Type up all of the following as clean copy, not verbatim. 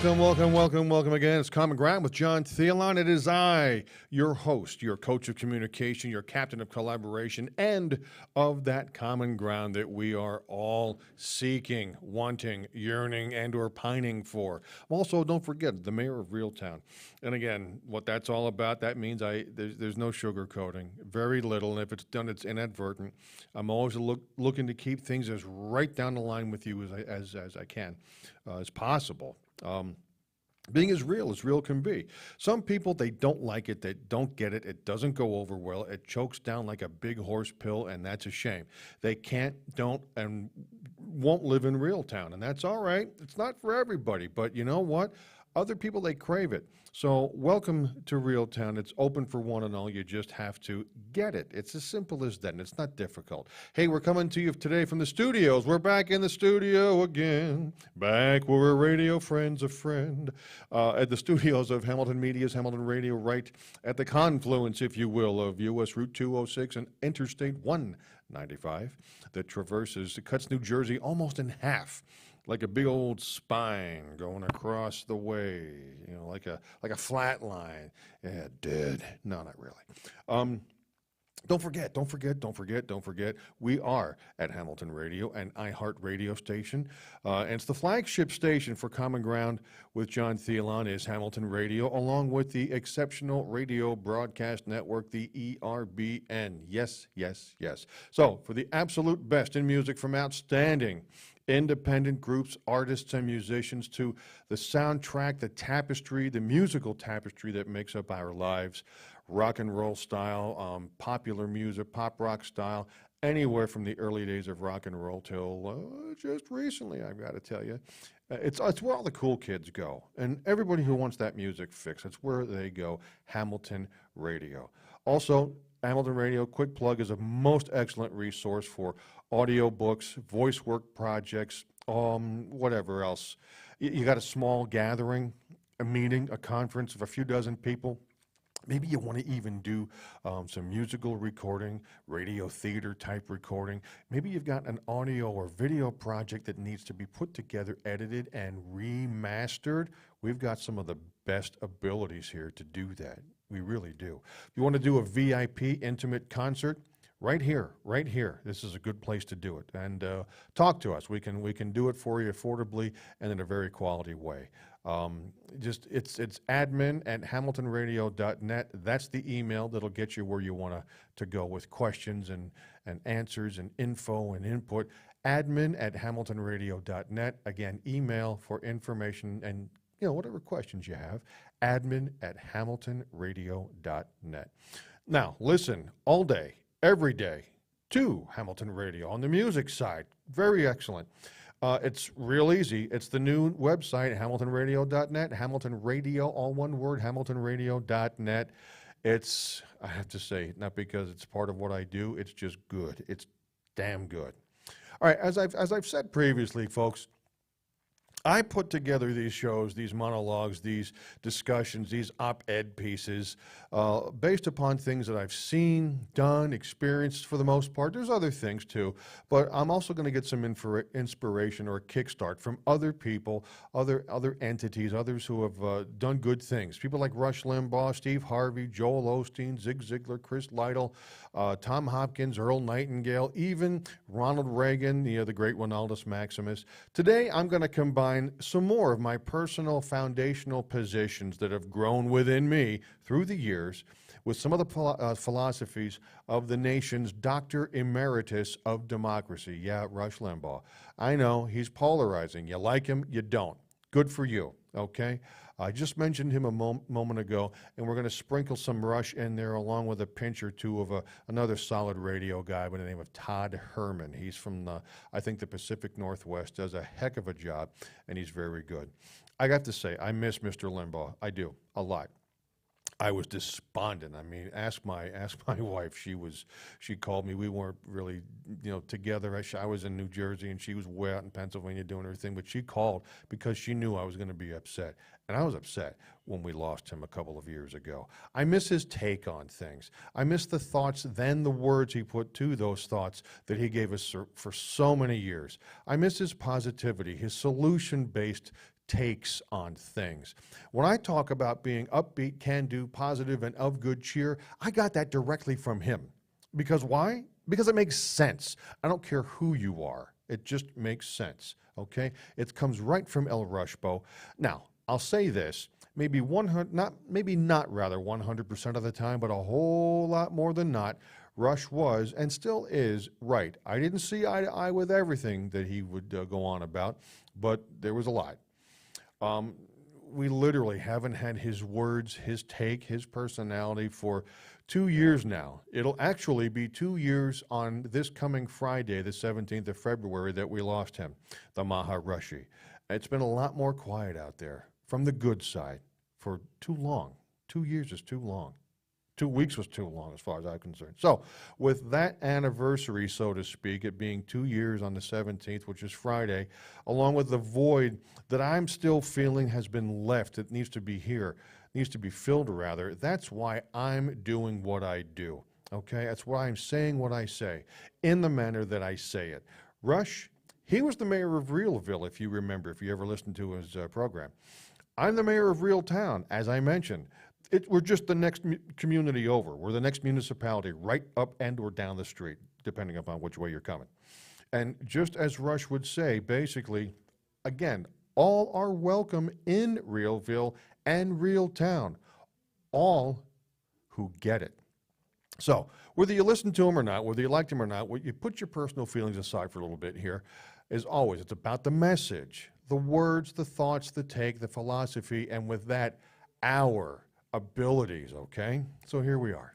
Welcome again. It's Common Ground with John Thielon. It is I, your host, your coach of communication, your captain of collaboration, and of that common ground that we are all seeking, wanting, yearning, and or pining for. Also, don't forget, the mayor of Reeltown. And again, what that's all about, that means there's no sugarcoating, very little, and if it's done, it's inadvertent. I'm always looking to keep things as right down the line with you as I can, as possible. Being as real can be. Some people, they don't like it, they don't get it, it doesn't go over well, it chokes down like a big horse pill, and that's a shame. They can't, don't, and won't live in Reeltown, and that's all right. It's not for everybody, but you know what? Other people, they crave it. So welcome to Reeltown. It's open for one and all. You just have to get it. It's as simple as that, and it's not difficult. Hey, we're coming to you today from the studios. We're back in the studio again. Back where we're radio friends, a friend. At the studios of Hamilton Media's Hamilton Radio, right at the confluence, if you will, of U.S. Route 206 and Interstate 195 that cuts New Jersey almost in half. Like a big old spine going across the way, you know, like a flat line. Yeah, dead. No, not really. Don't forget. We are at Hamilton Radio, an iHeart radio station. And it's the flagship station for Common Ground with John Thielon is Hamilton Radio, along with the Exceptional Radio Broadcast Network, the ERBN. Yes. So, for the absolute best in music from outstanding independent groups, artists, and musicians, to the soundtrack, the tapestry, the musical tapestry that makes up our lives, rock and roll style, popular music, pop rock style, anywhere from the early days of rock and roll till just recently, I've got to tell you. It's where all the cool kids go, and everybody who wants that music fixed, it's where they go, Hamilton Radio. Also, Hamilton Radio, quick plug, is a most excellent resource for audio books, voice work projects, whatever else. You got a small gathering, a meeting, a conference of a few dozen people. Maybe you want to even do some musical recording, radio theater type recording. Maybe you've got an audio or video project that needs to be put together, edited, and remastered. We've got some of the best abilities here to do that. We really do. If you want to do a VIP intimate concert, right here. This is a good place to do it. And talk to us. We can do it for you affordably and in a very quality way. It's admin@hamiltonradio.net. That's the email that'll get you where you want to go with questions and answers and info and input. Admin@hamiltonradio.net. Again, email for information and whatever questions you have. Admin@hamiltonradio.net. Now, listen all day, every day to Hamilton Radio on the music side. Very excellent. It's real easy. It's the new website, hamiltonradio.net, Hamilton Radio, all one word, hamiltonradio.net. It's, I have to say, not because it's part of what I do, it's just good. It's damn good. All right, as I've said previously, folks, I put together these shows, these monologues, these discussions, these op-ed pieces based upon things that I've seen, done, experienced for the most part. There's other things too, but I'm also going to get some inspiration or a kickstart from other people, other entities, others who have done good things. People like Rush Limbaugh, Steve Harvey, Joel Osteen, Zig Ziglar, Chris Lytle, Tom Hopkins, Earl Nightingale, even Ronald Reagan, the great Ronaldus Maximus. Today, I'm going to combine some more of my personal foundational positions that have grown within me through the years with some of the philosophies of the nation's Dr. Emeritus of democracy. Yeah, Rush Limbaugh. I know, he's polarizing. You like him, you don't. Good for you, okay? I just mentioned him a moment ago, and we're going to sprinkle some Rush in there along with a pinch or two of another solid radio guy by the name of Todd Herman. He's from, I think, the Pacific Northwest, does a heck of a job, and he's very good. I got to say, I miss Mr. Limbaugh. I do, a lot. I was despondent. I mean, ask my wife. She called me. We weren't really, together. I was in New Jersey and she was way out in Pennsylvania doing her thing. But she called because she knew I was going to be upset, and I was upset when we lost him a couple of years ago. I miss his take on things. I miss the thoughts, then the words he put to those thoughts that he gave us for so many years. I miss his positivity, his solution-based takes on things. When I talk about being upbeat, can-do, positive, and of good cheer, I got that directly from him. Because why? Because it makes sense. I don't care who you are. It just makes sense, okay? It comes right from El Rushbo. Now, I'll say this, maybe 100% of the time, but a whole lot more than not, Rush was and still is right. I didn't see eye to eye with everything that he would go on about, but there was a lot. We literally haven't had his words, his take, his personality for 2 years now. It'll actually be 2 years on this coming Friday, the 17th of February, that we lost him, the Maharishi. It's been a lot more quiet out there from the good side for too long. 2 years is too long. 2 weeks was too long as far as I'm concerned. So with that anniversary, so to speak, it being 2 years on the 17th, which is Friday, along with the void that I'm still feeling has been left, it needs to be here, needs to be filled rather, that's why I'm doing what I do, okay? That's why I'm saying what I say, in the manner that I say it. Rush, he was the mayor of Realville, if you remember, if you ever listened to his program. I'm the mayor of Realtown, as I mentioned. We're just the next community over. We're the next municipality, right up and or down the street, depending upon which way you're coming. And just as Rush would say, basically, again, all are welcome in Realville and Realtown, all who get it. So whether you listen to him or not, whether you liked him or not, you put your personal feelings aside for a little bit here. As always, it's about the message, the words, the thoughts, the take, the philosophy, and with that, our abilities, okay? So here we are.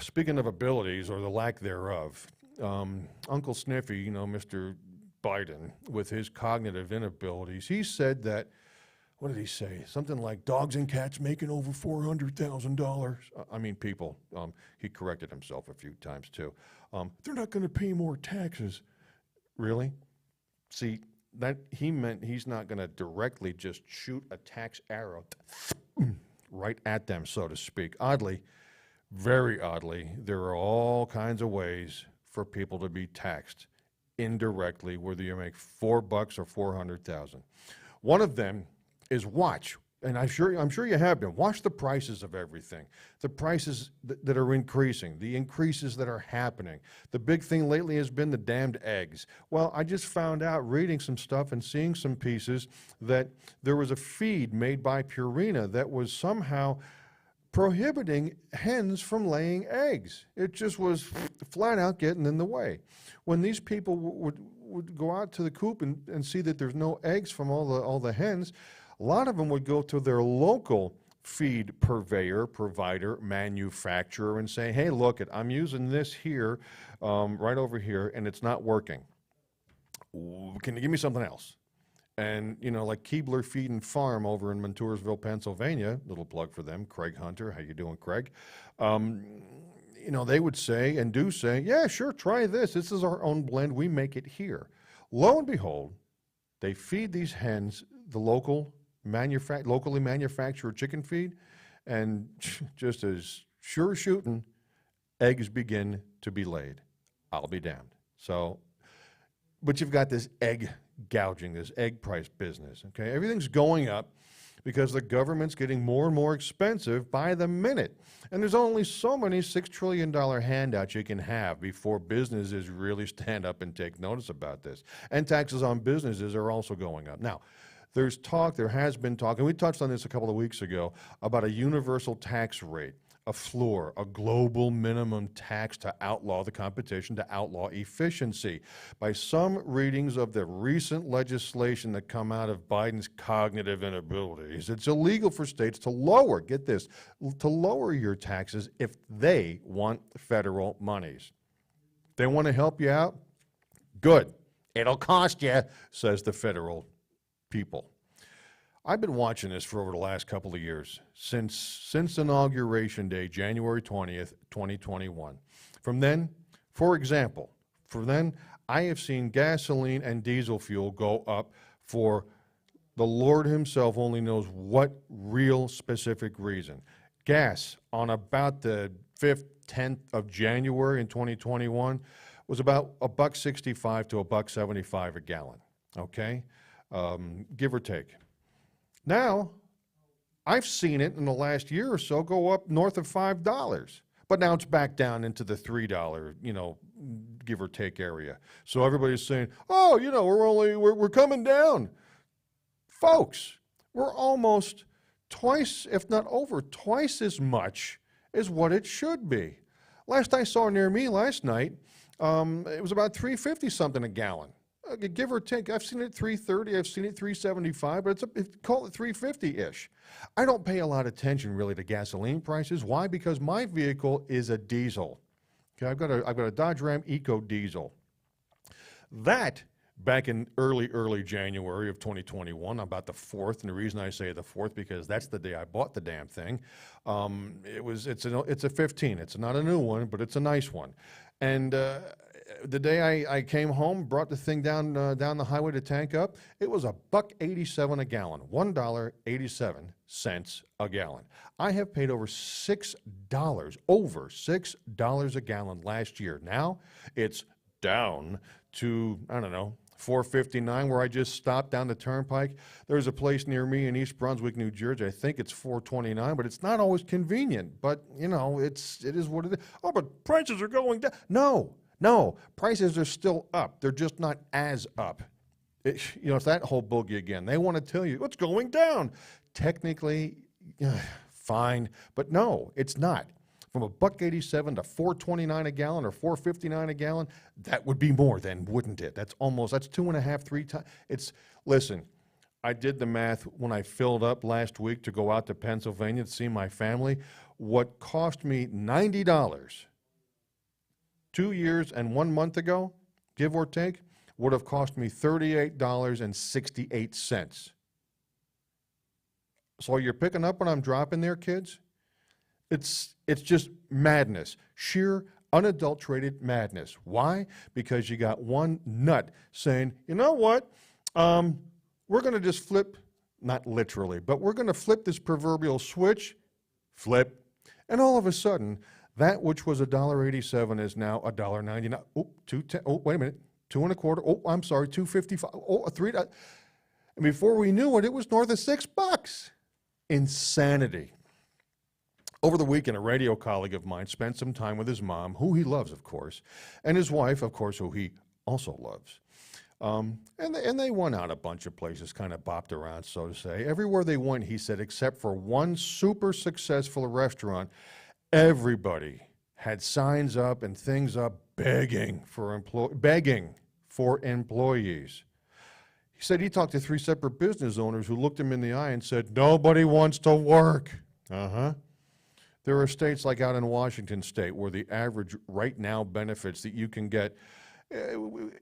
Speaking of abilities, or the lack thereof, Uncle Sniffy, you know, Mr. Biden, with his cognitive inabilities, he said that, what did he say? Something like dogs and cats making over $400,000. I mean, people. He corrected himself a few times, too. They're not going to pay more taxes. Really? See, that he meant he's not going to directly just shoot a tax arrow right at them, so to speak. Oddly, very oddly, there are all kinds of ways for people to be taxed indirectly, whether you make $4 or 400,000. One of them is watch, and I'm sure you have been. Watch the prices of everything, the prices that are increasing, the increases that are happening. The big thing lately has been the damned eggs. Well, I just found out reading some stuff and seeing some pieces that there was a feed made by Purina that was somehow prohibiting hens from laying eggs. It just was flat out getting in the way. When these people would go out to the coop and see that there's no eggs from all the hens, a lot of them would go to their local feed purveyor, provider, manufacturer and say, hey, look, I'm using this here, right over here, and it's not working. Can you give me something else? And, you know, like Keebler Feed and Farm over in Montoursville, Pennsylvania, little plug for them, Craig Hunter, how you doing, Craig? You know, they would say and do say, yeah, sure, try this. This is our own blend. We make it here. Lo and behold, they feed these hens the locally manufactured chicken feed, and just as sure as shooting, eggs begin to be laid. I'll be damned. So, but you've got this egg gouging, this egg price business, okay? Everything's going up because the government's getting more and more expensive by the minute. And there's only so many $6 trillion handouts you can have before businesses really stand up and take notice about this. And taxes on businesses are also going up. Now, there's talk, there has been talk, and we touched on this a couple of weeks ago, about a universal tax rate, a floor, a global minimum tax to outlaw the competition, to outlaw efficiency. By some readings of the recent legislation that come out of Biden's cognitive inabilities, it's illegal for states to lower, get this, to lower your taxes if they want federal monies. They want to help you out? Good. It'll cost you, says the federal people. I've been watching this for over the last couple of years, since Inauguration Day, January 20th, 2021. From then, for example, I have seen gasoline and diesel fuel go up for the Lord himself only knows what real specific reason. Gas on about the 5th, 10th of January in 2021 was about $1.65 to $1.75 a gallon, okay? give or take. Now, I've seen it in the last year or so go up north of $5, but now it's back down into the $3, give or take area. So everybody's saying, oh, we're coming down. Folks, we're almost twice, if not over twice as much as what it should be. Last I saw near me last night, it was about $3.50 something a gallon. Give or take, I've seen it $3.30, I've seen it $3.75, but call it $3.50-ish. I don't pay a lot of attention really to gasoline prices. Why? Because my vehicle is a diesel. Okay, I've got a Dodge Ram Eco Diesel. That back in early January of 2021, about the 4th, and the reason I say the 4th because that's the day I bought the damn thing. It's a 15. It's not a new one, but it's a nice one. And the day I came home, brought the thing down the highway to tank up, it was $1.87 a gallon, $1.87 a gallon. I have paid over $6 a gallon last year. Now it's down to, I don't know, $4.59, where I just stopped down the turnpike. There's a place near me in East Brunswick, New Jersey. I think it's $4.29, but it's not always convenient. But it is what it is. Oh, but prices are going down. No, prices are still up. They're just not as up. It's that whole boogie again. They want to tell you it's going down. Technically, fine, but no, it's not. From $1.87 to $4.29 a gallon or $4.59 a gallon, that would be more then, wouldn't it? That's 2.5, 3 times. Listen, I did the math when I filled up last week to go out to Pennsylvania to see my family. What cost me $90 2 years and 1 month ago, give or take, would have cost me $38.68. So you're picking up what I'm dropping there, kids? It's just madness, sheer unadulterated madness. Why? Because you got one nut saying, you know what, we're going to just flip, not literally, but we're going to flip this proverbial switch, flip, and all of a sudden, that which was $1.87 is now $1.99. Oh, $2.10. Oh, wait a minute, $2.25. Oh, I'm sorry, $2.55. Oh, $3. And before we knew it, it was north of $6. Insanity. Over the weekend, a radio colleague of mine spent some time with his mom, who he loves, of course, and his wife, of course, who he also loves. And they went out a bunch of places, kind of bopped around, so to say. Everywhere they went, he said, except for one super successful restaurant, everybody had signs up and things up begging for employees. He said he talked to 3 separate business owners who looked him in the eye and said, nobody wants to work. There are states like out in Washington State where the average right now benefits that you can get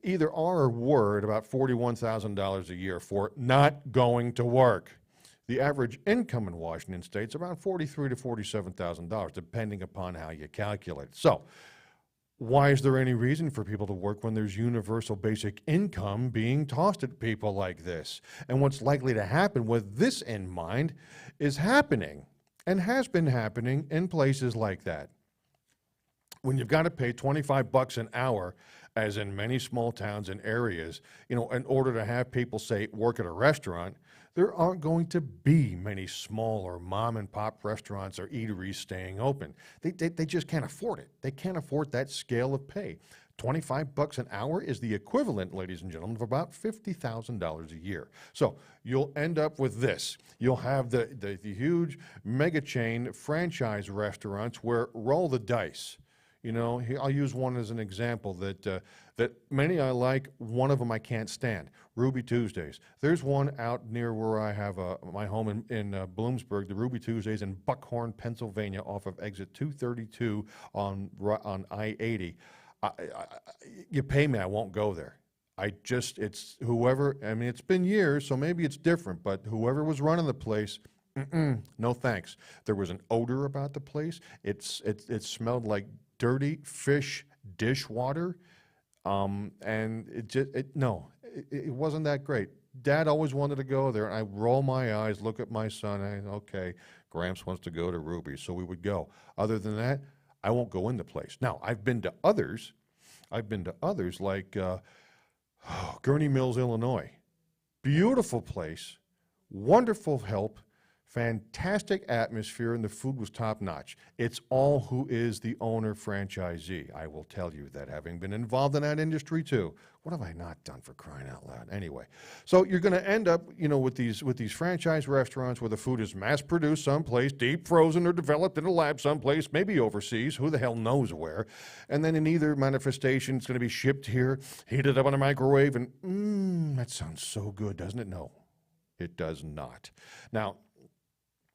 either are or were at about $41,000 a year for not going to work. The average income in Washington State is around $43,000 to $47,000, depending upon how you calculate it. So why is there any reason for people to work when there's universal basic income being tossed at people like this? And what's likely to happen with this in mind is happening and has been happening in places like that. When you've got to pay $25 an hour, as in many small towns and areas, in order to have people, say, work at a restaurant, there aren't going to be many small or mom and pop restaurants or eateries staying open. They just can't afford it. They can't afford that scale of pay. $25 an hour is the equivalent, ladies and gentlemen, of about $50,000 a year. So you'll end up with this. You'll have the huge mega chain franchise restaurants where roll the dice. I'll use one as an example that many I like. One of them I can't stand, Ruby Tuesdays. There's one out near where I have my home in Bloomsburg, the Ruby Tuesdays in Buckhorn, Pennsylvania, off of exit 232 on I-80. You pay me, I won't go there. It's whoever, it's been years, so maybe it's different, but whoever was running the place, no thanks. There was an odor about the place. It smelled like dirty fish dishwater, and it wasn't that great. Dad always wanted to go there, and I roll my eyes, look at my son, okay, Gramps wants to go to Ruby, so we would go. Other than that, I won't go in the place. Now, I've been to others like Gurney Mills, Illinois. Beautiful place, wonderful help, fantastic atmosphere, and the food was top-notch. It's all who is the owner franchisee. I will tell you that, having been involved in that industry too. What have I not done, for crying out loud? Anyway, so you're going to end up, with these franchise restaurants where the food is mass-produced someplace, deep frozen or developed in a lab someplace, maybe overseas, who the hell knows where, and then in either manifestation, it's going to be shipped here, heated up in a microwave, and that sounds so good, doesn't it? No, it does not. Now,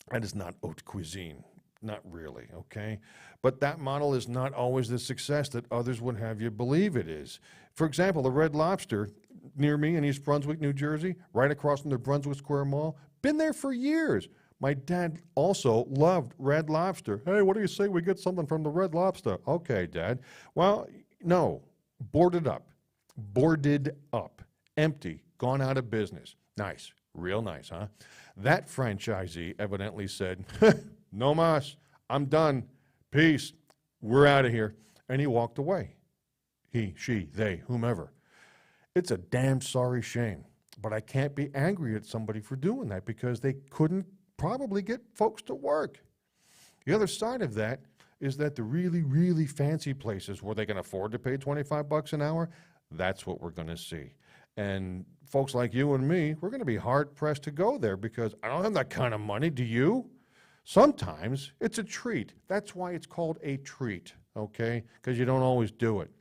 that is not haute cuisine, not really, okay? But that model is not always the success that others would have you believe it is. For example, the Red Lobster near me in East Brunswick, New Jersey, right across from the Brunswick Square Mall, been there for years. My dad also loved Red Lobster. Hey, what do you say we get something from the Red Lobster? Okay, Dad. Well, no, boarded up, empty, gone out of business. Nice, real nice, huh? That franchisee evidently said, no mas, I'm done, peace, we're out of here. And he walked away. He, she, they, whomever. It's a damn sorry shame, but I can't be angry at somebody for doing that because they couldn't probably get folks to work. The other side of that is that the really, really fancy places where they can afford to pay $25 an hour, that's what we're going to see. And folks like you and me, we're going to be hard-pressed to go there because I don't have that kind of money, do you? Sometimes it's a treat. That's why it's called a treat, okay? Because you don't always do it.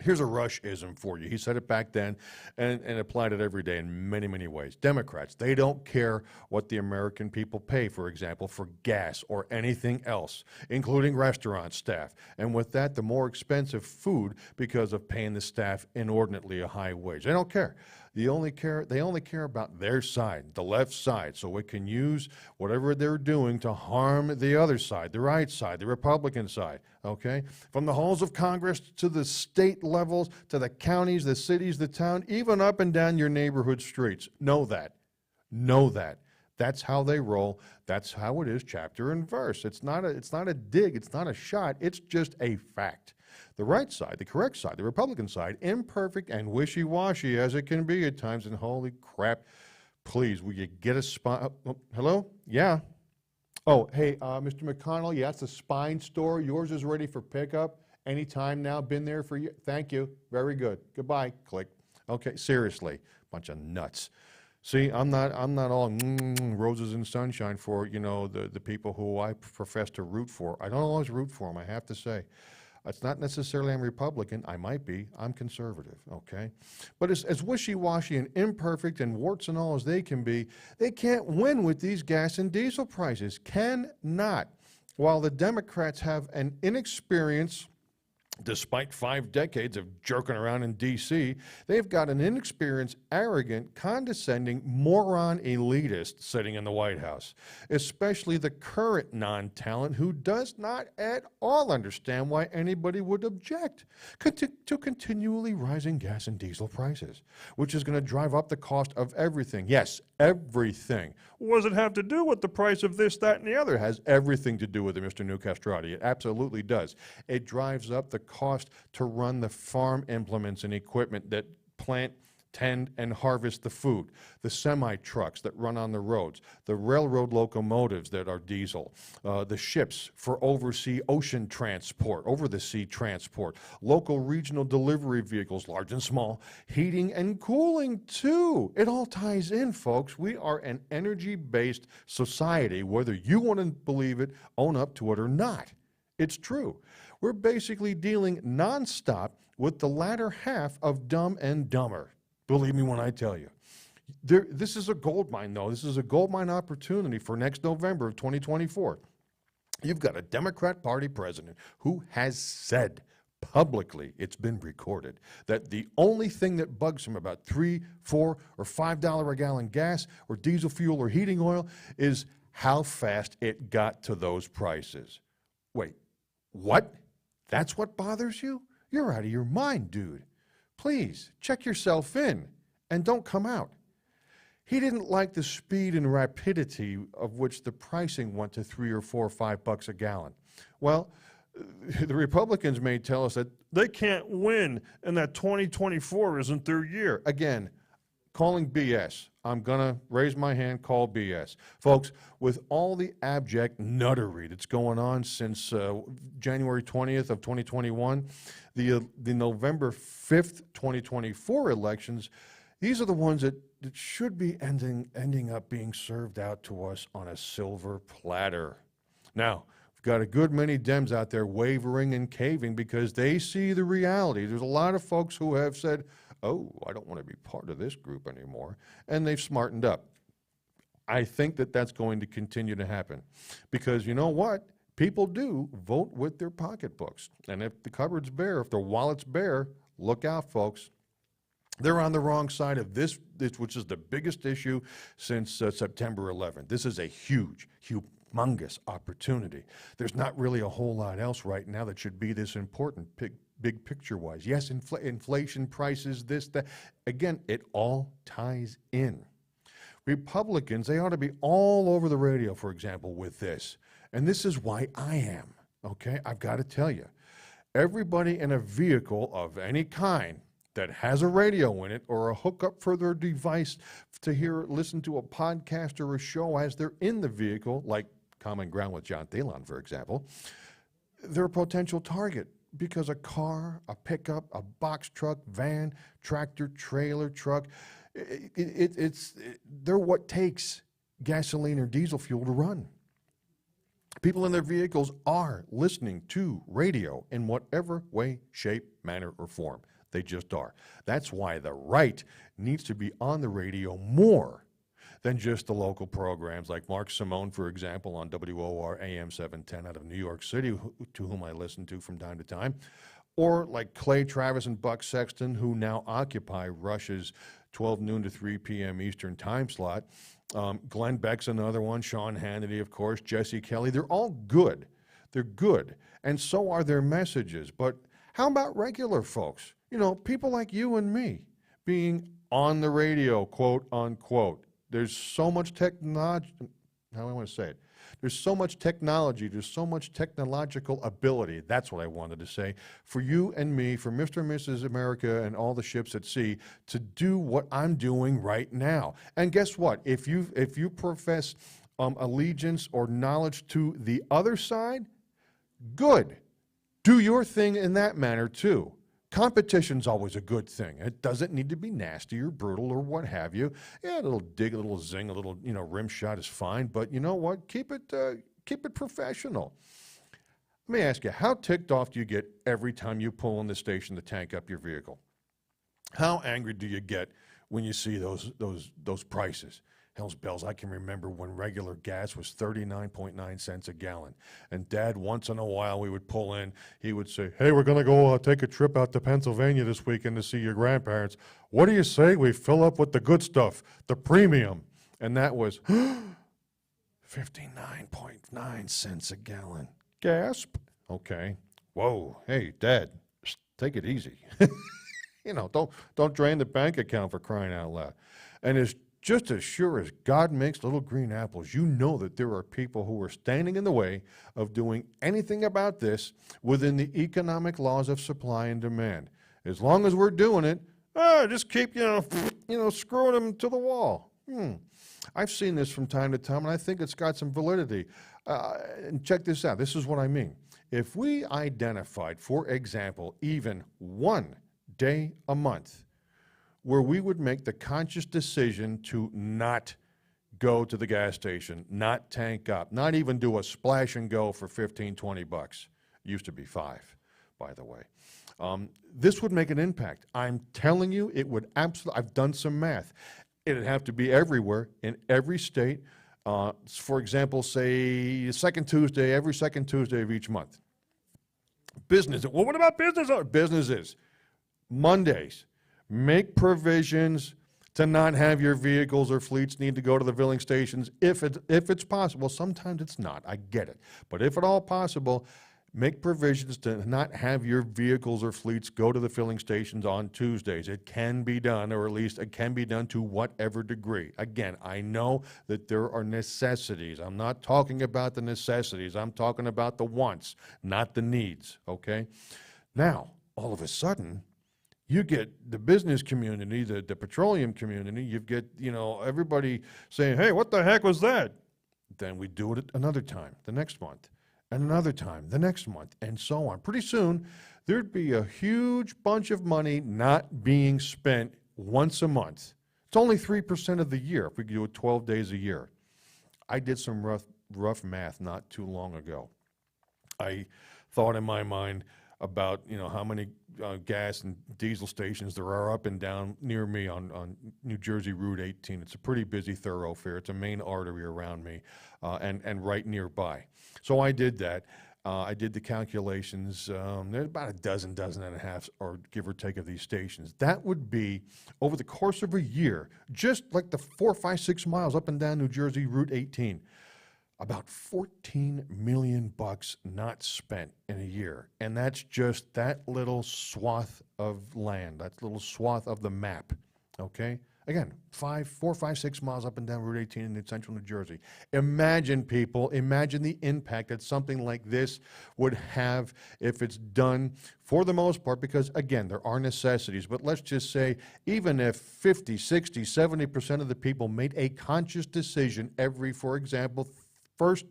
Here's a Rush-ism for you. He said it back then and applied it every day in many, many ways. Democrats, they don't care what the American people pay, for example, for gas or anything else, including restaurant staff. And with that, the more expensive food because of paying the staff inordinately a high wage. They don't care. They only care about their side, the left side, so it can use whatever they're doing to harm the other side, the right side, the Republican side, okay? From the halls of Congress to the state levels, to the counties, the cities, the town, even up and down your neighborhood streets. Know that. Know that. That's how they roll. That's how it is, chapter and verse. It's not a dig. It's not a shot. It's just a fact. The right side, the correct side, the Republican side, imperfect and wishy-washy as it can be at times, and holy crap, please, will you get a spine? Oh, hello? Yeah. Oh, hey, Mr. McConnell, yeah, it's the spine store. Yours is ready for pickup. Anytime now, been there for you. Thank you. Very good. Goodbye. Click. Okay, seriously, bunch of nuts. See, I'm not all roses and sunshine for, the people who I profess to root for. I don't always root for them, I have to say. It's not necessarily I'm Republican. I might be. I'm conservative, okay? But as wishy-washy and imperfect and warts and all as they can be, they can't win with these gas and diesel prices. Cannot. While the Democrats have an inexperience, despite 5 decades of jerking around in D.C., they've got an inexperienced, arrogant, condescending, moron elitist sitting in the White House, especially the current non-talent who does not at all understand why anybody would object to continually rising gas and diesel prices, which is going to drive up the cost of everything. Yes, everything. What does it have to do with the price of this, that, and the other? It has everything to do with it, Mr. New Castrati. It absolutely does. It drives up the cost to run the farm implements and equipment that plant, tend, and harvest the food, the semi-trucks that run on the roads, the railroad locomotives that are diesel, the ships for oversea ocean transport, over-the-sea transport, local regional delivery vehicles, large and small, heating and cooling too. It all ties in, folks. We are an energy-based society, whether you want to believe it, own up to it or not. It's true. We're basically dealing nonstop with the latter half of Dumb and Dumber. Believe me when I tell you. This is a gold mine, though. This is a gold mine opportunity for next November of 2024. You've got a Democrat Party president who has said publicly, it's been recorded, that the only thing that bugs him about $3, $4, or $5 a gallon gas or diesel fuel or heating oil is how fast it got to those prices. Wait, what? That's what bothers you? You're out of your mind, dude. Please, check yourself in and don't come out. He didn't like the speed and rapidity of which the pricing went to $3 or $4 or $5 a gallon. Well, the Republicans may tell us that they can't win and that 2024 isn't their year. Again, calling BS. I'm going to raise my hand, call BS. Folks, with all the abject nuttery that's going on since January 20th of 2021, the November 5th, 2024 elections, these are the ones that should be ending up being served out to us on a silver platter. Now, we've got a good many Dems out there wavering and caving because they see the reality. There's a lot of folks who have said, oh, I don't want to be part of this group anymore, and they've smartened up. I think that that's going to continue to happen because you know what? People do vote with their pocketbooks, and if the cupboard's bare, if the wallet's bare, look out, folks. They're on the wrong side of this, which is the biggest issue since September 11th. This is a huge, humongous opportunity. There's not really a whole lot else right now that should be this important, big picture-wise. Yes, inflation, prices, this, that. Again, it all ties in. Republicans, they ought to be all over the radio, for example, with this. And this is why I am, okay? I've got to tell you, everybody in a vehicle of any kind that has a radio in it or a hookup for their device to listen to a podcast or a show as they're in the vehicle, like Common Ground with John THEILLON, for example, they're a potential target because a car, a pickup, a box truck, van, tractor, trailer, truck, they're what takes gasoline or diesel fuel to run. People in their vehicles are listening to radio in whatever way, shape, manner, or form. They just are. That's why the right needs to be on the radio more than just the local programs like Mark Simone, for example, on WOR AM 710 out of New York City, to whom I listen to from time to time, or like Clay Travis and Buck Sexton, who now occupy Rush's 12 noon to 3 p.m. Eastern time slot. Glenn Beck's another one, Sean Hannity, of course, Jesse Kelly. They're all good. They're good, and so are their messages. But how about regular folks? You know, people like you and me being on the radio, quote unquote. There's so much technology, how do I want to say it? There's so much technology, there's so much technological ability, that's what I wanted to say, for you and me, for Mr. and Mrs. America and all the ships at sea to do what I'm doing right now. And guess what? If you profess allegiance or knowledge to the other side, good. Do your thing in that manner too. Competition's always a good thing. It doesn't need to be nasty or brutal or what have you. Yeah, a little dig, a little zing, a little rim shot is fine. But you know what? Keep it professional. Let me ask you, how ticked off do you get every time you pull in the station to tank up your vehicle? How angry do you get when you see those prices? Hell's bells, I can remember when regular gas was 39.9 cents a gallon. And Dad, once in a while, we would pull in, he would say, hey, we're going to go take a trip out to Pennsylvania this weekend to see your grandparents. What do you say we fill up with the good stuff, the premium? And that was 59.9 cents a gallon. Gasp. Okay. Whoa. Hey, Dad, take it easy. Don't drain the bank account for crying out loud. And it's just as sure as God makes little green apples, you know that there are people who are standing in the way of doing anything about this within the economic laws of supply and demand. As long as we're doing it, just keep, screwing them to the wall. I've seen this from time to time, and I think it's got some validity. And check this out. This is what I mean. If we identified, for example, even one day a month where we would make the conscious decision to not go to the gas station, not tank up, not even do a splash and go for 15, 20 bucks. Used to be $5, by the way. This would make an impact. I'm telling you, it would absolutely, I've done some math. It'd have to be everywhere, in every state. For example, say every second Tuesday of each month. Business, well, what about business? Businesses, Mondays. Make provisions to not have your vehicles or fleets need to go to the filling stations if it's possible. Sometimes it's not, I get it. But if at all possible, make provisions to not have your vehicles or fleets go to the filling stations on Tuesdays. It can be done, or at least it can be done to whatever degree. Again, I know that there are necessities. I'm not talking about the necessities. I'm talking about the wants, not the needs, okay? Now, all of a sudden, You get the business community, the petroleum community, you get, everybody saying, hey, what the heck was that? Then we do it another time the next month, and another time the next month, and so on. Pretty soon, there'd be a huge bunch of money not being spent once a month. It's only 3% of the year if we do it 12 days a year. I did some rough math not too long ago. I thought in my mind about how many gas and diesel stations there are up and down near me on New Jersey Route 18. It's a pretty busy thoroughfare. It's a main artery around me and right nearby. So I did that. I did the calculations. There's about a dozen and a half, or give or take, of these stations. That would be, over the course of a year, just like the 4, 5, 6 miles up and down New Jersey Route 18, about $14 million not spent in a year. And that's just that little swath of land, that little swath of the map, okay? Again, 4, 5, 6 miles up and down Route 18 in central New Jersey. Imagine, people, imagine the impact that something like this would have if it's done, for the most part, because, again, there are necessities. But let's just say, even if 50, 60, 70% of the people made a conscious decision every, for example, first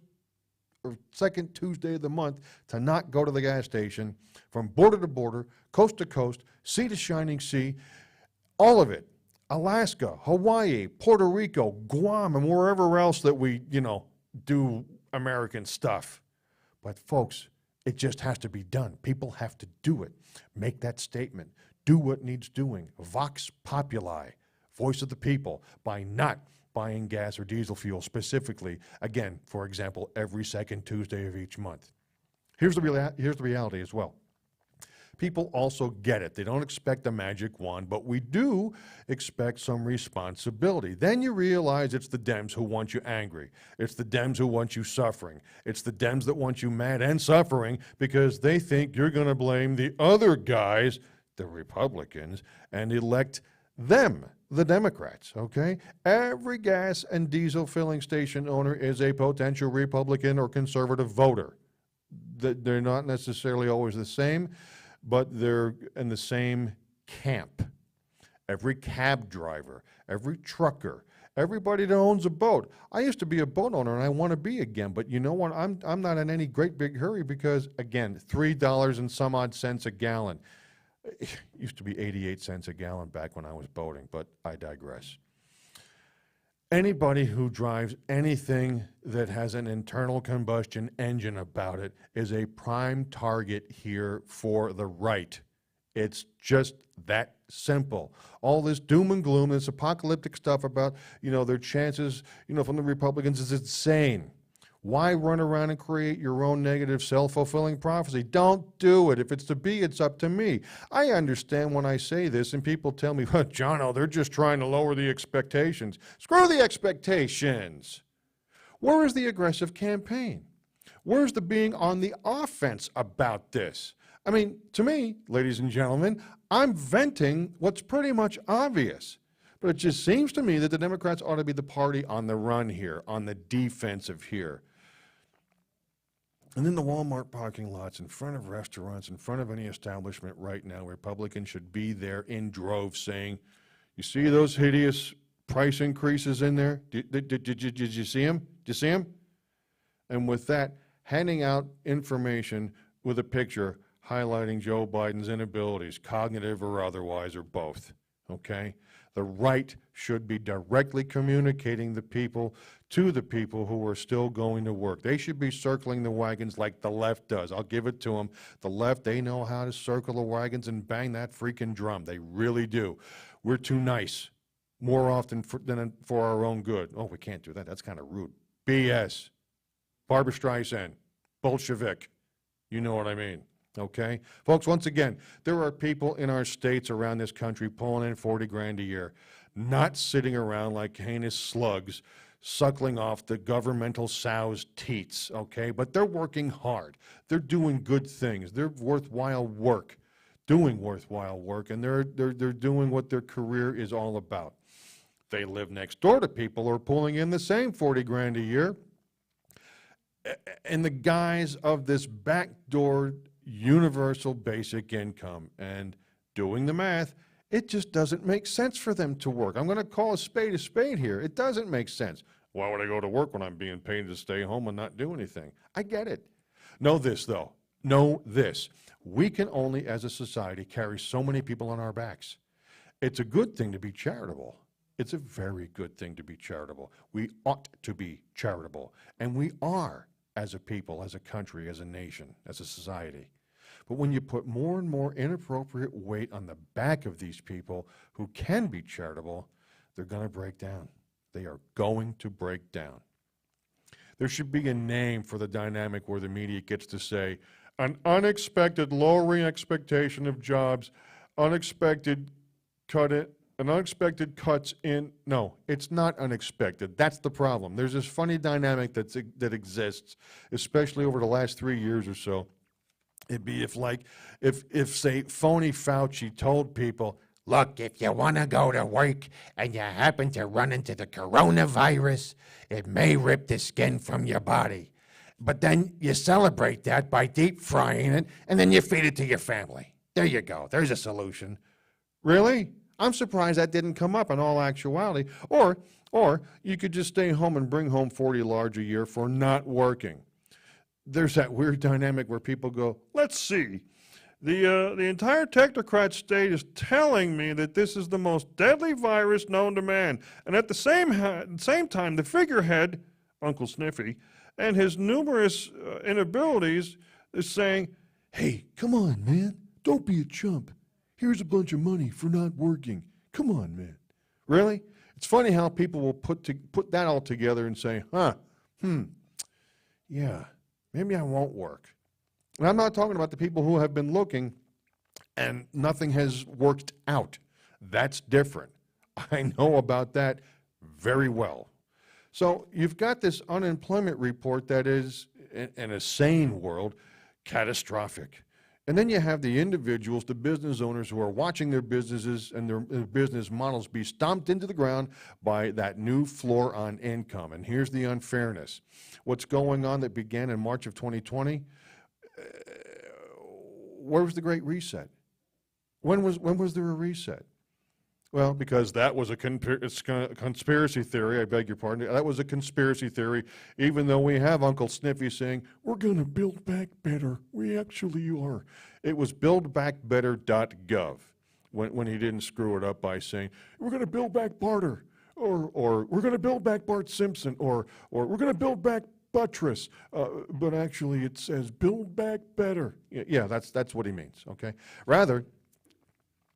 or second Tuesday of the month to not go to the gas station, from border to border, coast to coast, sea to shining sea, all of it, Alaska, Hawaii, Puerto Rico, Guam, and wherever else that we, do American stuff. But folks, it just has to be done. People have to do it. Make that statement. Do what needs doing. Vox populi, voice of the people, by not buying gas or diesel fuel specifically, again, for example, every second Tuesday of each month. Here's the reality as well. People also get it. They don't expect a magic wand, but we do expect some responsibility. Then you realize it's the Dems who want you angry. It's the Dems who want you suffering. It's the Dems that want you mad and suffering because they think you're going to blame the other guys, the Republicans, and elect them, the Democrats, okay? Every gas and diesel filling station owner is a potential Republican or conservative voter. They're not necessarily always the same, but they're in the same camp. Every cab driver, every trucker, everybody that owns a boat. I used to be a boat owner, and I want to be again, but you know what? I'm not in any great big hurry because, again, $3 and some odd cents a gallon. It used to be 88 cents a gallon back when I was boating, but I digress. Anybody who drives anything that has an internal combustion engine about it is a prime target here for the right. It's just that simple. All this doom and gloom, this apocalyptic stuff about, their chances, from the Republicans is insane. Why run around and create your own negative self-fulfilling prophecy? Don't do it. If it's to be, it's up to me. I understand when I say this and people tell me, well, Jono, they're just trying to lower the expectations. Screw the expectations. Where is the aggressive campaign? Where's the being on the offense about this? I mean, to me, ladies and gentlemen, I'm venting what's pretty much obvious. But it just seems to me that the Democrats ought to be the party on the run here, on the defensive here. And in the Walmart parking lots, in front of restaurants, in front of any establishment right now, Republicans should be there in droves saying, you see those hideous price increases in there? Did you see them? Did you see them? And with that, handing out information with a picture highlighting Joe Biden's inabilities, cognitive or otherwise, or both, okay? The right should be directly communicating to the people who are still going to work. They should be circling the wagons like the left does. I'll give it to them. The left, they know how to circle the wagons and bang that freaking drum. They really do. We're too nice more often than for our own good. Oh, we can't do that. That's kind of rude. BS. Barbra Streisand. Bolshevik. You know what I mean. Okay? Folks, once again, there are people in our states around this country pulling in 40 grand a year, not sitting around like heinous slugs, suckling off the governmental sow's teats, okay? But they're working hard. They're doing good things. They're worthwhile work, doing worthwhile work, and they're doing what their career is all about. They live next door to people who are pulling in the same 40 grand a year in the guise of this backdoor universal basic income. And doing the math, it just doesn't make sense for them to work. I'm going to call a spade here. It doesn't make sense. Why would I go to work when I'm being paid to stay home and not do anything? I get it. Know this, though. Know this. We can only, as a society, carry so many people on our backs. It's a good thing to be charitable. It's a very good thing to be charitable. We ought to be charitable. And we are, as a people, as a country, as a nation, as a society. But when you put more and more inappropriate weight on the back of these people who can be charitable, they're going to break down. They are going to break down. There should be a name for the dynamic where the media gets to say, an unexpected lowering expectation of jobs, unexpected cuts in. No, it's not unexpected. That's the problem. There's this funny dynamic that exists, especially over the last 3 years or so. It'd be if say, phony Fauci told people, look, if you want to go to work and you happen to run into the coronavirus, it may rip the skin from your body. But then you celebrate that by deep frying it, and then you feed it to your family. There you go. There's a solution. Really? I'm surprised that didn't come up in all actuality. Or you could just stay home and bring home 40 large a year for not working. There's that weird dynamic where people go, let's see, the entire technocrat state is telling me that this is the most deadly virus known to man. And at the same time, the figurehead, Uncle Sniffy, and his numerous inabilities is saying, hey, come on, man, don't be a chump. Here's a bunch of money for not working. Come on, man. Really? It's funny how people will put that all together and say, yeah, maybe I won't work. And I'm not talking about the people who have been looking and nothing has worked out. That's different. I know about that very well. So you've got this unemployment report that is, in a sane world, catastrophic. And then you have the individuals, the business owners who are watching their businesses and their business models be stomped into the ground by that new floor on income. And here's the unfairness. What's going on that began in March of 2020? Where was the Great Reset? When was there a reset? Well, because that was a conspiracy theory, I beg your pardon. That was a conspiracy theory, even though we have Uncle Sniffy saying, we're going to build back better. We actually are. It was buildbackbetter.gov when he didn't screw it up by saying, we're going to build back Barter, or we're going to build back Bart Simpson, or we're going to build back Buttress, but actually it says build back better. Yeah, that's what he means, okay? Rather,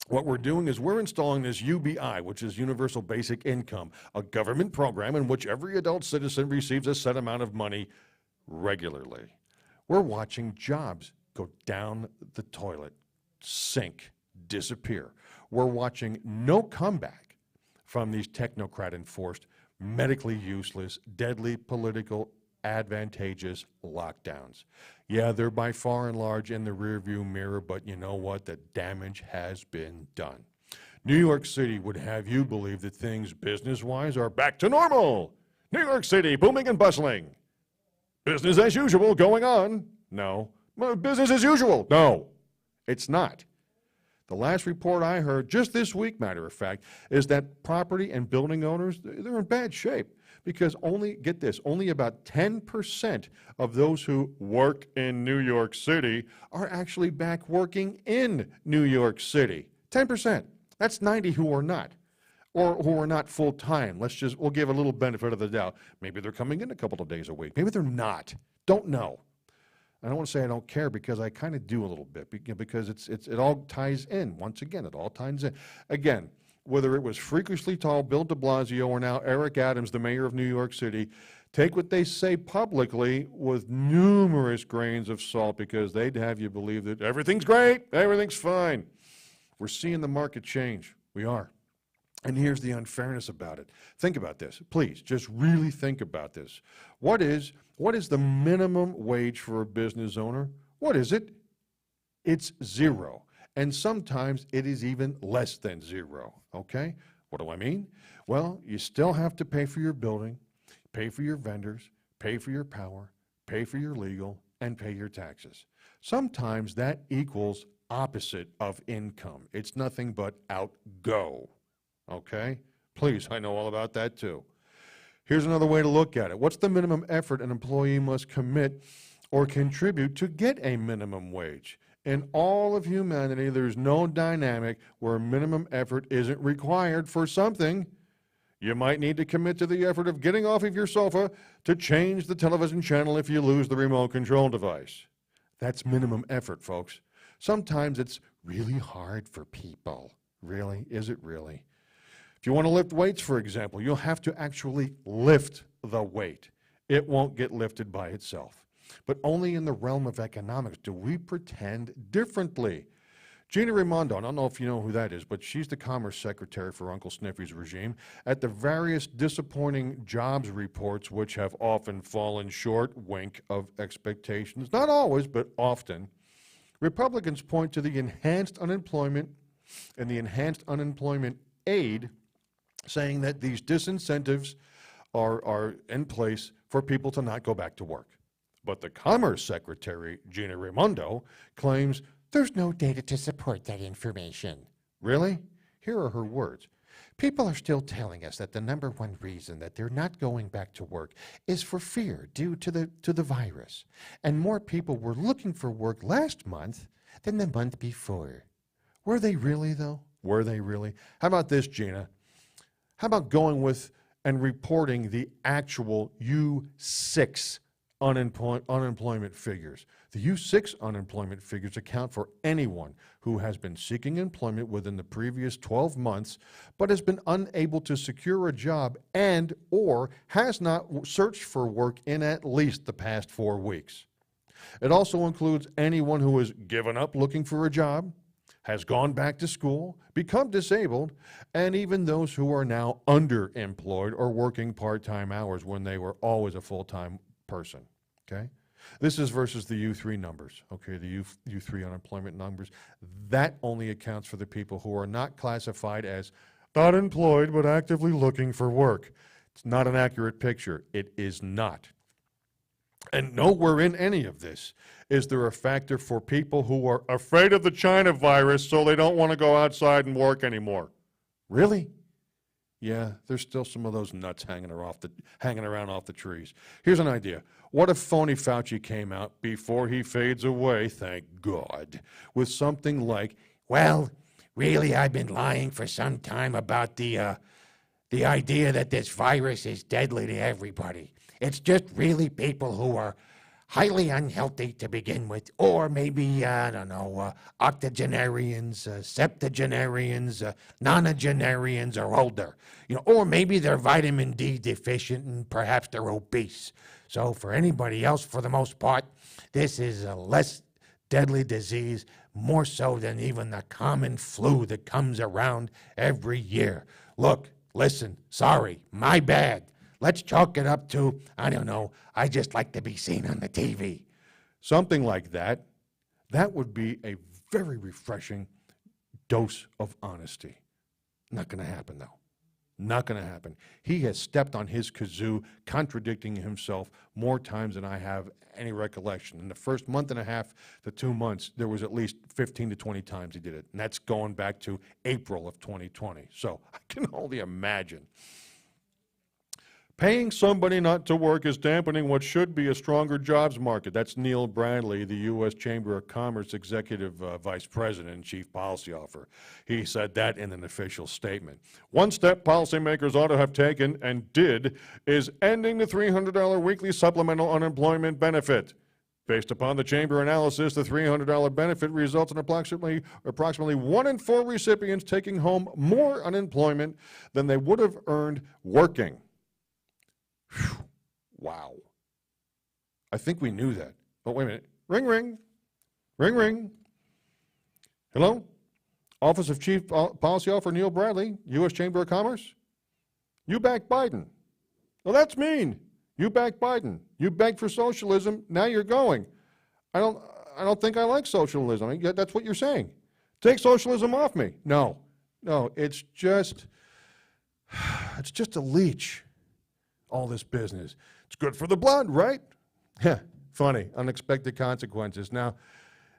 what we're doing is we're installing this UBI, which is Universal Basic Income, a government program in which every adult citizen receives a set amount of money regularly. We're watching jobs go down the toilet, sink, disappear. We're watching no comeback from these technocrat-enforced, medically useless, deadly political advantageous lockdowns. Yeah, they're by far and large in the rearview mirror, but you know what? The damage has been done. New York City would have you believe that things business-wise are back to normal. New York City, booming and bustling. Business as usual going on. No. Business as usual. No, it's not. The last report I heard, just this week, matter of fact, is that property and building owners, they're in bad shape. Because get this, only about 10% of those who work in New York City are actually back working in New York City. 10%. That's 90 who are not, or who are not full-time. We'll give a little benefit of the doubt. Maybe they're coming in a couple of days a week. Maybe they're not. Don't know. I don't want to say I don't care, because I kind of do a little bit, because it all ties in. Once again, it all ties in. Again, whether it was freakishly tall Bill de Blasio or now Eric Adams, the mayor of New York City, take what they say publicly with numerous grains of salt, because they'd have you believe that everything's great, everything's fine. We're seeing the market change. We are. And here's the unfairness about it. Think about this. Please, just really think about this. What is the minimum wage for a business owner? What is it? It's zero. And sometimes it is even less than zero, okay? What do I mean? Well, you still have to pay for your building, pay for your vendors, pay for your power, pay for your legal, and pay your taxes. Sometimes that equals opposite of income. It's nothing but outgo, okay? Please, I know all about that too. Here's another way to look at it. What's the minimum effort an employee must commit or contribute to get a minimum wage? In all of humanity, there's no dynamic where minimum effort isn't required for something. You might need to commit to the effort of getting off of your sofa to change the television channel if you lose the remote control device. That's minimum effort, folks. Sometimes it's really hard for people. Really? Is it really? If you want to lift weights, for example, you'll have to actually lift the weight. It won't get lifted by itself. But only in the realm of economics do we pretend differently. Gina Raimondo, I don't know if you know who that is, but she's the Commerce Secretary for Uncle Sniffy's regime. At the various disappointing jobs reports, which have often fallen short, wink, of expectations, not always, but often, Republicans point to the enhanced unemployment and the enhanced unemployment aid, saying that these disincentives are in place for people to not go back to work. But the Commerce Secretary, Gina Raimondo, claims there's no data to support that information. Really? Here are her words. People are still telling us that the number one reason that they're not going back to work is for fear due to the virus. And more people were looking for work last month than the month before. Were they really, though? Were they really? How about this, Gina? How about going with and reporting the actual U6 unemployment figures? The U6 unemployment figures account for anyone who has been seeking employment within the previous 12 months but has been unable to secure a job and or has not searched for work in at least the past 4 weeks. It also includes anyone who has given up looking for a job, has gone back to school, become disabled, and even those who are now underemployed or working part-time hours when they were always a full-time person, okay? This is versus the U3 numbers, okay, the U3 unemployment numbers. That only accounts for the people who are not classified as not employed but actively looking for work. It's not an accurate picture. It is not. And nowhere in any of this is there a factor for people who are afraid of the China virus so they don't want to go outside and work anymore. Really? Yeah, there's still some of those nuts hanging around off the trees. Here's an idea. What if phony Fauci came out before he fades away, thank God, with something like, well, really, I've been lying for some time about the idea that this virus is deadly to everybody. It's just really people who are highly unhealthy to begin with, or maybe, I don't know, octogenarians, septuagenarians, nonagenarians, or older. Or maybe they're vitamin D deficient and perhaps they're obese. So for anybody else, for the most part, this is a less deadly disease, more so than even the common flu that comes around every year. Look, listen, sorry, my bad. Let's chalk it up to, I don't know, I just like to be seen on the TV. Something like that. That would be a very refreshing dose of honesty. Not going to happen, though. Not going to happen. He has stepped on his kazoo, contradicting himself more times than I have any recollection. In the first month and a half to 2 months, there was at least 15 to 20 times he did it. And that's going back to April of 2020. So I can only imagine. Paying somebody not to work is dampening what should be a stronger jobs market. That's Neil Bradley, the U.S. Chamber of Commerce Executive Vice President and Chief Policy Officer. He said that in an official statement. One step policymakers ought to have taken, and did, is ending the $300 weekly supplemental unemployment benefit. Based upon the Chamber analysis, the $300 benefit results in approximately 1 in 4 recipients taking home more unemployment than they would have earned working. Whew. Wow. I think we knew that. Oh, wait a minute. Ring, ring. Ring, ring. Hello? Office of Chief Policy Officer Neil Bradley, U.S. Chamber of Commerce. You back Biden. Well, that's mean. You back Biden. You begged for socialism. Now you're going. I don't think I like socialism. I mean, that's what you're saying. Take socialism off me. No, it's just a leech. All this business. It's good for the blood, right? Yeah, funny, unexpected consequences. Now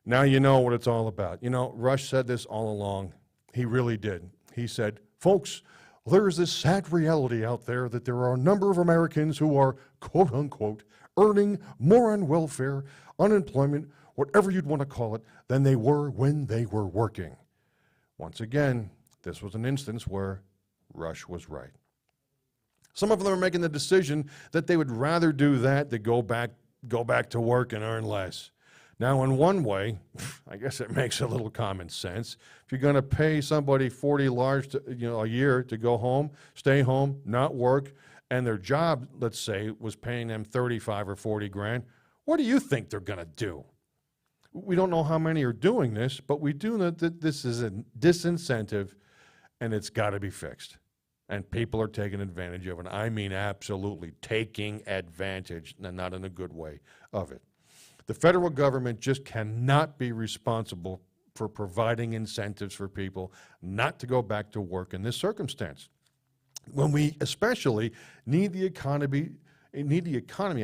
Now you know what it's all about. You know, Rush said this all along. He really did. He said, folks, there is this sad reality out there that there are a number of Americans who are, quote unquote, earning more on welfare, unemployment, whatever you'd want to call it, than they were when they were working. Once again, this was an instance where Rush was right. Some of them are making the decision that they would rather do that than go back to work and earn less. Now, in one way, I guess it makes a little common sense. If you're going to pay somebody $40 a year to go home, stay home, not work, and their job, let's say, was paying them 35 or 40 grand, what do you think they're going to do? We don't know how many are doing this, but we do know that this is a disincentive, and it's got to be fixed. And people are taking advantage of it. I mean absolutely taking advantage, and not in a good way, of it. The federal government just cannot be responsible for providing incentives for people not to go back to work in this circumstance, when we especially need the economy,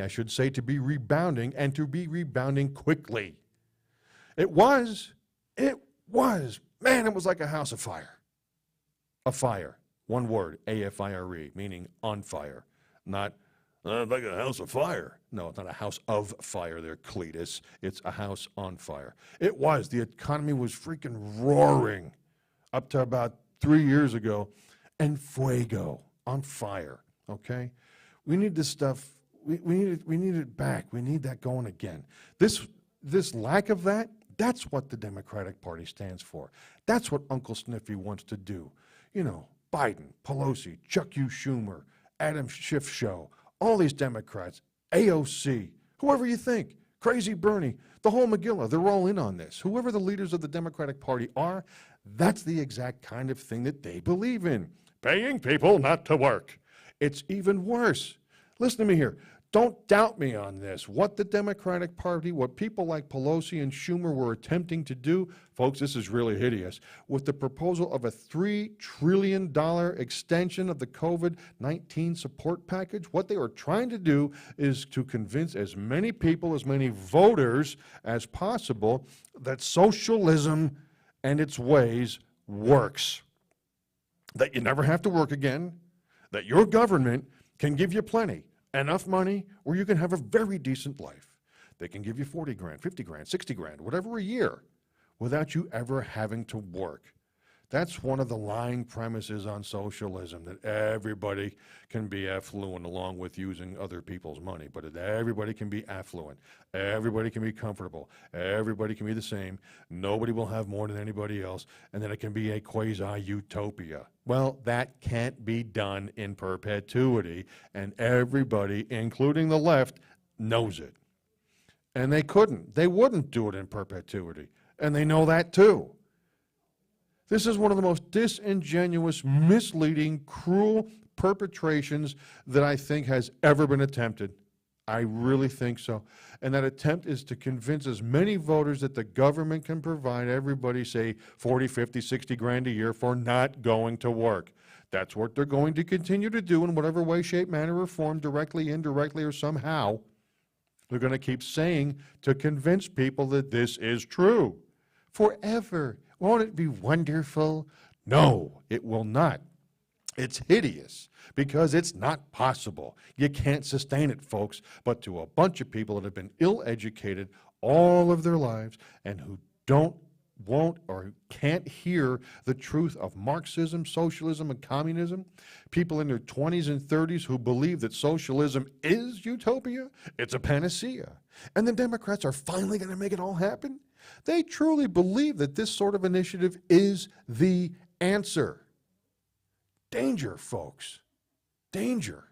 I should say, to be rebounding, and to be rebounding quickly. It was, man, it was like a house of fire. A fire, one word, A-F-I-R-E, meaning on fire, not like a house of fire. No, it's not a house of fire there, Cletus. It's a house on fire. It was. The economy was freaking roaring up to about 3 years ago, and fuego, on fire, okay? We need this stuff. We need it back. We need that going again. This lack of that, that's what the Democratic Party stands for. That's what Uncle Sniffy wants to do. You know, Biden, Pelosi, Chuck U. Schumer, Adam Schiff Show, all these Democrats, AOC, whoever you think, Crazy Bernie, the whole Megillah, they're all in on this. Whoever the leaders of the Democratic Party are, that's the exact kind of thing that they believe in. Paying people not to work. It's even worse. Listen to me here. Don't doubt me on this. What the Democratic Party, what people like Pelosi and Schumer were attempting to do, folks, this is really hideous, with the proposal of a $3 trillion extension of the COVID-19 support package, what they were trying to do is to convince as many people, as many voters as possible that socialism and its ways works. That you never have to work again, that your government can give you plenty. Enough money where you can have a very decent life. They can give you 40 grand, 50 grand, 60 grand, whatever a year, without you ever having to work. That's one of the lying premises on socialism, that everybody can be affluent along with using other people's money, but that everybody can be affluent, everybody can be comfortable, everybody can be the same, nobody will have more than anybody else, and then it can be a quasi-utopia. Well, that can't be done in perpetuity, and everybody, including the left, knows it. And they couldn't. They wouldn't do it in perpetuity, and they know that too. This is one of the most disingenuous, misleading, cruel perpetrations that I think has ever been attempted. I really think so. And that attempt is to convince as many voters that the government can provide everybody, say, 40, 50, 60 grand a year for not going to work. That's what they're going to continue to do in whatever way, shape, manner, or form, directly, indirectly, or somehow. They're going to keep saying to convince people that this is true forever. Won't it be wonderful? No, it will not. It's hideous because it's not possible. You can't sustain it, folks. But to a bunch of people that have been ill-educated all of their lives and who won't, or can't hear the truth of Marxism, socialism, and communism, people in their 20s and 30s who believe that socialism is utopia, it's a panacea, and the Democrats are finally going to make it all happen. They truly believe that this sort of initiative is the answer. Danger, folks. Danger.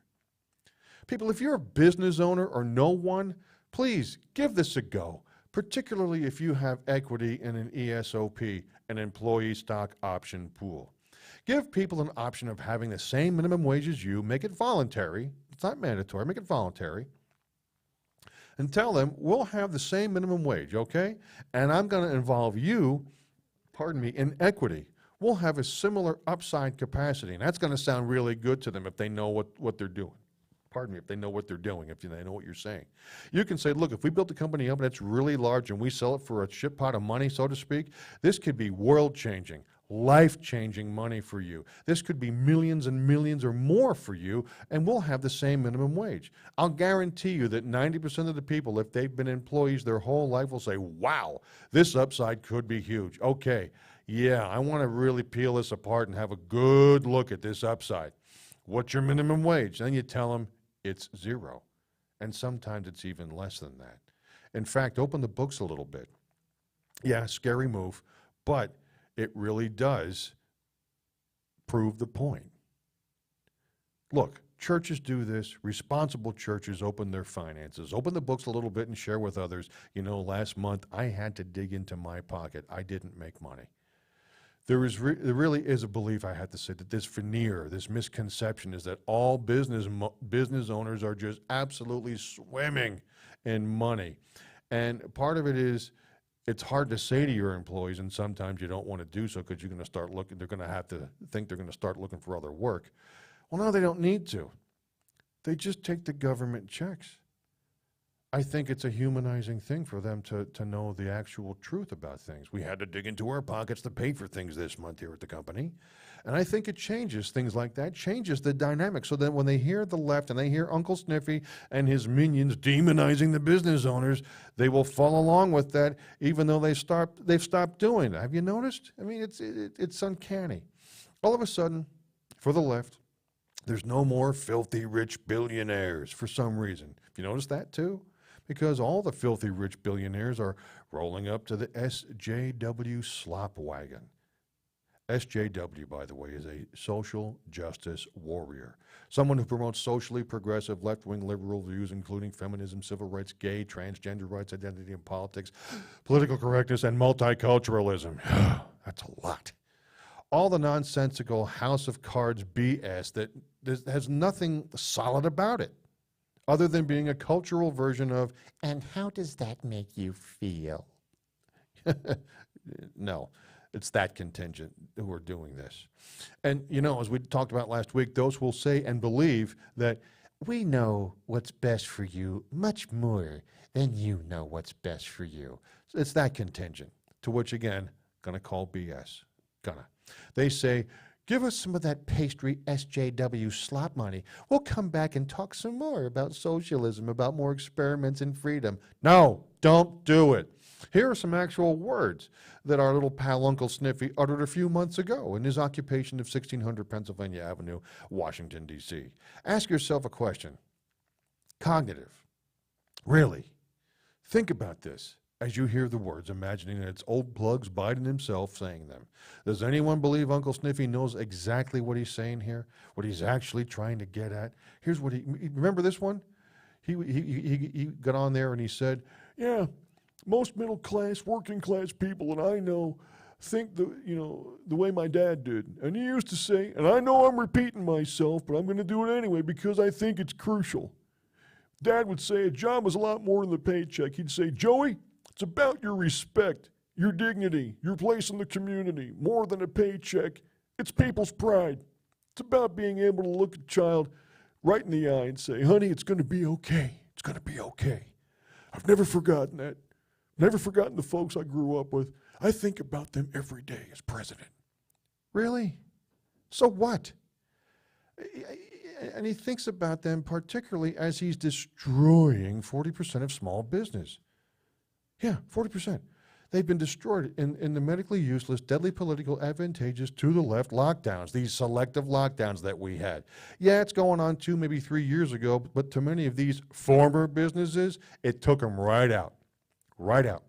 People, if you're a business owner or know one, please give this a go, particularly if you have equity in an ESOP, an employee stock option pool. Give people an option of having the same minimum wage as you. Make it voluntary. It's not mandatory. Make it voluntary. And tell them, we'll have the same minimum wage, okay? And I'm going to involve you, in equity. We'll have a similar upside capacity. And that's going to sound really good to them if they know what they're doing. pardon me, if they know what they're doing, if they know what you're saying. You can say, look, if we built a company up and it's really large and we sell it for a shit pot of money, so to speak, this could be world-changing, life-changing money for you. This could be millions and millions or more for you, and we'll have the same minimum wage. I'll guarantee you that 90% of the people, if they've been employees their whole life, will say, wow, this upside could be huge. Okay, yeah, I want to really peel this apart and have a good look at this upside. What's your minimum wage? Then you tell them it's zero, and sometimes it's even less than that. In fact, open the books a little bit. Yeah, scary move, but it really does prove the point. Look, churches do this. Responsible churches open their finances, open the books a little bit and share with others. You know, last month I had to dig into my pocket. I didn't make money. There really is a belief, I have to say, that this veneer, this misconception is that all business owners are just absolutely swimming in money. And part of it is, it's hard to say to your employees, and sometimes you don't want to do so because you're going to start looking, they're going to have to think they're going to start looking for other work. Well, no, they don't need to. They just take the government checks. I think it's a humanizing thing for them to know the actual truth about things. We had to dig into our pockets to pay for things this month here at the company. And I think it changes things like that, changes the dynamic, so that when they hear the left and they hear Uncle Sniffy and his minions demonizing the business owners, they will follow along with that, even though they've stopped doing it. Have you noticed? I mean, it's uncanny. All of a sudden, for the left, there's no more filthy rich billionaires for some reason. Have you noticed that too? Because all the filthy rich billionaires are rolling up to the SJW slop wagon. SJW, by the way, is a social justice warrior, someone who promotes socially progressive left-wing liberal views, including feminism, civil rights, gay, transgender rights, identity and politics, political correctness, and multiculturalism. That's a lot. All the nonsensical House of Cards BS that has nothing solid about it, other than being a cultural version of, and how does that make you feel? No, it's that contingent who are doing this. And, you know, as we talked about last week, those will say and believe that we know what's best for you much more than you know what's best for you. It's that contingent, to which, again, gonna call BS. Gonna. They say, give us some of that pastry SJW slot money. We'll come back and talk some more about socialism, about more experiments in freedom. No, don't do it. Here are some actual words that our little pal Uncle Sniffy uttered a few months ago in his occupation of 1600 Pennsylvania Avenue, Washington, D.C. Ask yourself a question. Cognitive. Really? Think about this as you hear the words, imagining that it's old plugs Biden himself saying them. Does anyone believe Uncle Sniffy knows exactly what he's saying here, what he's actually trying to get at? Here's what remember this one? He got on there and he said, yeah, most middle class, working class people that I know think the way my dad did. And he used to say, and I know I'm repeating myself, but I'm going to do it anyway because I think it's crucial. Dad would say a job was a lot more than the paycheck. He'd say, Joey, it's about your respect, your dignity, your place in the community. More than a paycheck, it's people's pride. It's about being able to look a child right in the eye and say, honey, it's going to be okay. It's going to be okay. I've never forgotten that. Never forgotten the folks I grew up with. I think about them every day as president. Really? So what? And he thinks about them particularly as he's destroying 40% of small business. Yeah, 40%. They've been destroyed in the medically useless, deadly political, advantageous, to the left lockdowns, these selective lockdowns that we had. Yeah, it's going on 2, maybe 3 years ago, but to many of these former businesses, it took them right out. Right out.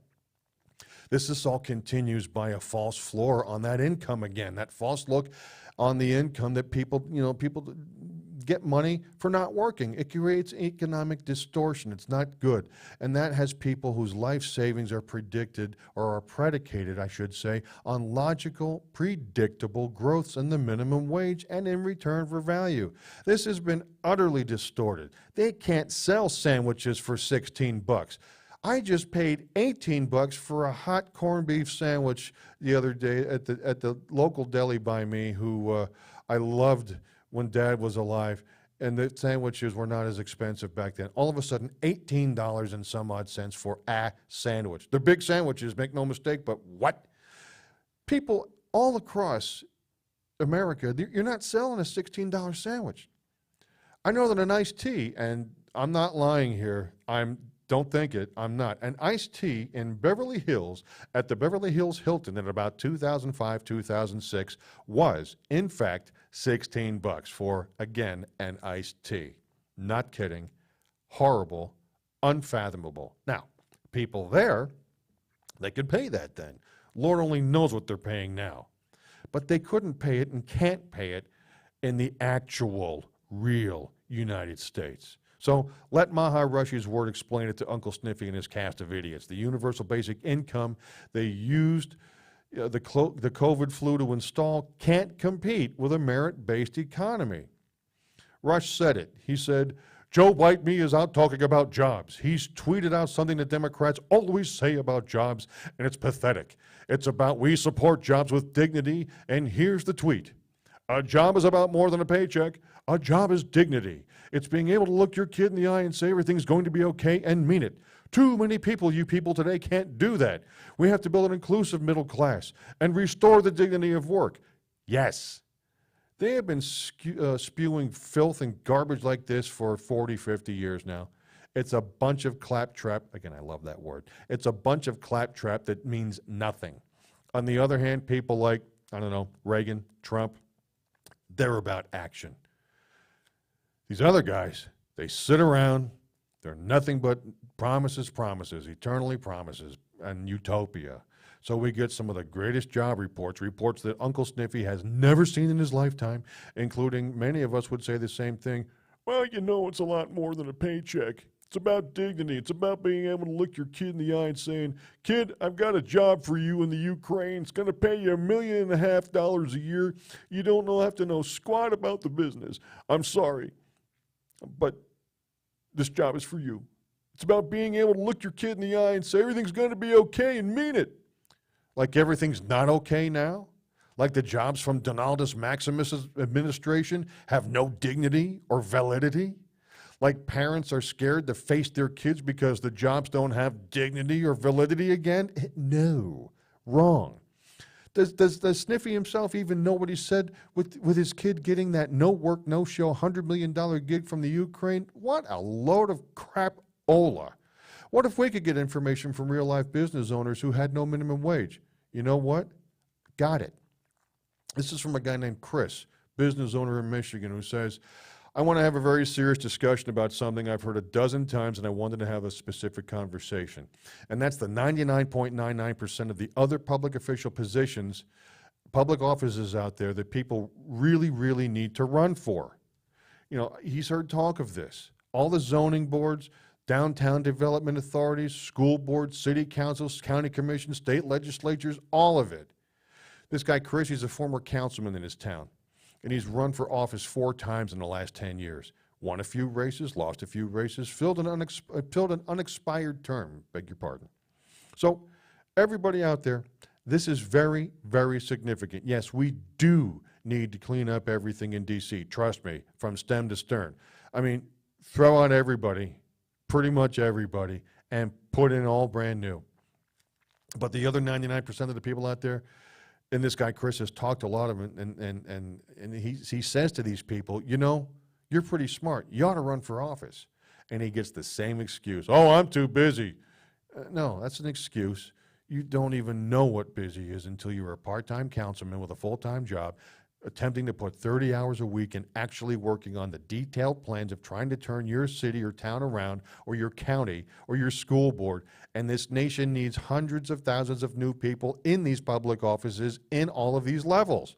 This all continues by a false floor on that income again, that false look on the income that people get money for not working. It creates economic distortion. It's not good. And that has people whose life savings are predicted, or are predicated, I should say, on logical, predictable growths in the minimum wage and in return for value. This has been utterly distorted. They can't sell sandwiches for 16 bucks. I just paid 18 bucks for a hot corned beef sandwich the other day at the local deli by me, who I loved when Dad was alive. and the sandwiches were not as expensive back then. All of a sudden, $18 and some odd cents for a sandwich. They're big sandwiches, make no mistake, but what? People all across America, you're not selling a $16 sandwich. I know that an iced tea, and I'm not lying here, don't think it, I'm not. An iced tea in Beverly Hills at the Beverly Hills Hilton in about 2005, 2006 was, in fact, $16 for, again, an iced tea. Not kidding. Horrible, unfathomable. Now, people there, they could pay that then. Lord only knows what they're paying now. But they couldn't pay it and can't pay it in the actual, real United States. So let Maharushi's word explain it to Uncle Sniffy and his cast of idiots. The universal basic income they used the COVID flu to install can't compete with a merit-based economy. Rush said it. He said, Joe Bite Me is out talking about jobs. He's tweeted out something that Democrats always say about jobs, and it's pathetic. It's about we support jobs with dignity, and here's the tweet. A job is about more than a paycheck. A job is dignity. It's being able to look your kid in the eye and say everything's going to be okay and mean it. Too many people, you people today, can't do that. We have to build an inclusive middle class and restore the dignity of work. Yes. They have been spewing filth and garbage like this for 40, 50 years now. It's a bunch of claptrap. Again, I love that word. It's a bunch of claptrap that means nothing. On the other hand, people like, I don't know, Reagan, Trump, they're about action. These other guys, they sit around, they're nothing but promises, promises, eternally promises, and utopia. So we get some of the greatest job reports that Uncle Sniffy has never seen in his lifetime, including many of us would say the same thing. Well, you know, it's a lot more than a paycheck. It's about dignity. It's about being able to look your kid in the eye and saying, kid, I've got a job for you in the Ukraine. It's going to pay you $1.5 million a year. You don't have to know squat about the business. I'm sorry, but this job is for you. It's about being able to look your kid in the eye and say everything's going to be okay and mean it. Like everything's not okay now? Like the jobs from Donaldus Maximus' administration have no dignity or validity? Like parents are scared to face their kids because the jobs don't have dignity or validity again? No, wrong. Does Sniffy himself even know what he said with his kid getting that no work, no show $100 million gig from the Ukraine? What a load of crap-ola. What if we could get information from real-life business owners who had no minimum wage? You know what? Got it. This is from a guy named Chris, business owner in Michigan, who says, I want to have a very serious discussion about something I've heard a dozen times, and I wanted to have a specific conversation. And that's the 99.99% of the other public official positions, public offices out there that people really, really need to run for. You know, he's heard talk of this. All the zoning boards, downtown development authorities, school boards, city councils, county commissions, state legislatures, all of it. This guy, Chris, he's a former councilman in his town, and he's run for office 4 times in the last 10 years. Won a few races, lost a few races, filled an unexpired term, beg your pardon. So everybody out there, this is very, very significant. Yes, we do need to clean up everything in D.C., trust me, from stem to stern. I mean, throw out everybody, pretty much everybody, and put in all brand new. But the other 99% of the people out there, and this guy Chris has talked a lot of them, and he says to these people, you know, you're pretty smart. You ought to run for office. And he gets the same excuse. Oh, I'm too busy. No, that's an excuse. You don't even know what busy is until you're a part-time councilman with a full-time job, attempting to put 30 hours a week and actually working on the detailed plans of trying to turn your city or town around, or your county or your school board. And this nation needs hundreds of thousands of new people in these public offices in all of these levels.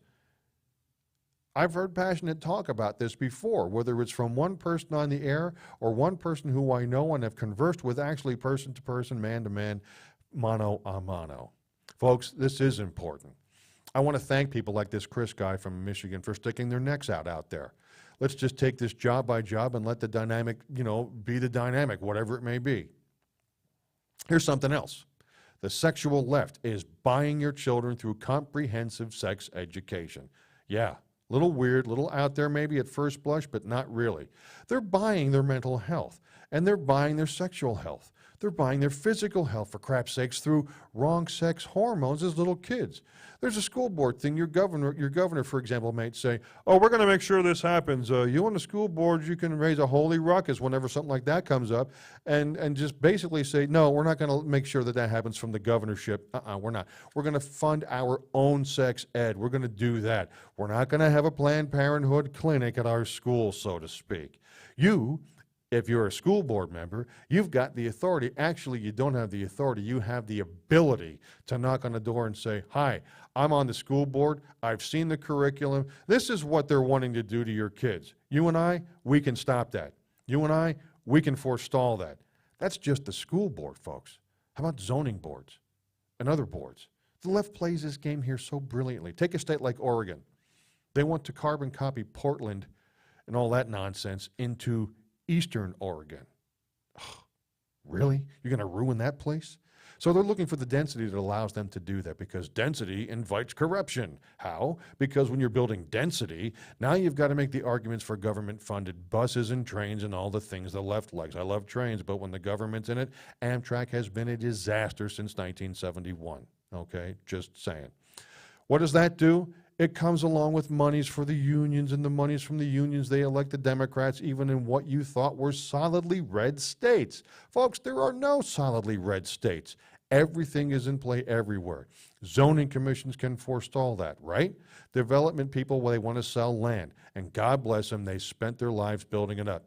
I've heard passionate talk about this before, whether it's from one person on the air or one person who I know and have conversed with actually person to person, man to man, mano a mano. Folks, this is important. I want to thank people like this Chris guy from Michigan for sticking their necks out there. Let's just take this job by job and let the dynamic, be the dynamic, whatever it may be. Here's something else. The sexual left is buying your children through comprehensive sex education. Yeah, Little weird, little out there maybe at first blush, but not really. They're buying their mental health, and they're buying their sexual health. They're buying their physical health, for crap's sakes, through wrong sex hormones as little kids. There's a school board thing. Your governor, for example, might say, oh, we're going to make sure this happens. You on the school board, you can raise a holy ruckus whenever something like that comes up, and just basically say, no, we're not going to make sure that that happens from the governorship. We're not. We're going to fund our own sex ed. We're going to do that. We're not going to have a Planned Parenthood clinic at our school, so to speak. If you're a school board member, you've got the authority. Actually, you don't have the authority. You have the ability to knock on the door and say, hi, I'm on the school board. I've seen the curriculum. This is what they're wanting to do to your kids. You and I, we can stop that. You and I, we can forestall that. That's just the school board, folks. How about zoning boards and other boards? The left plays this game here so brilliantly. Take a state like Oregon. They want to carbon copy Portland and all that nonsense into Eastern Oregon. Ugh, really? You're going to ruin that place? So they're looking for the density that allows them to do that, because density invites corruption. How? Because when you're building density, now you've got to make the arguments for government-funded buses and trains and all the things the left likes. I love trains, but when the government's in it, Amtrak has been a disaster since 1971. Okay? Just saying. What does that do? It comes along with monies for the unions, and the monies from the unions, they elect the Democrats even in what you thought were solidly red states. Folks, there are no solidly red states. Everything is in play everywhere. Zoning commissions can forestall that, right? Development people, well, they want to sell land, and God bless them, they spent their lives building it up.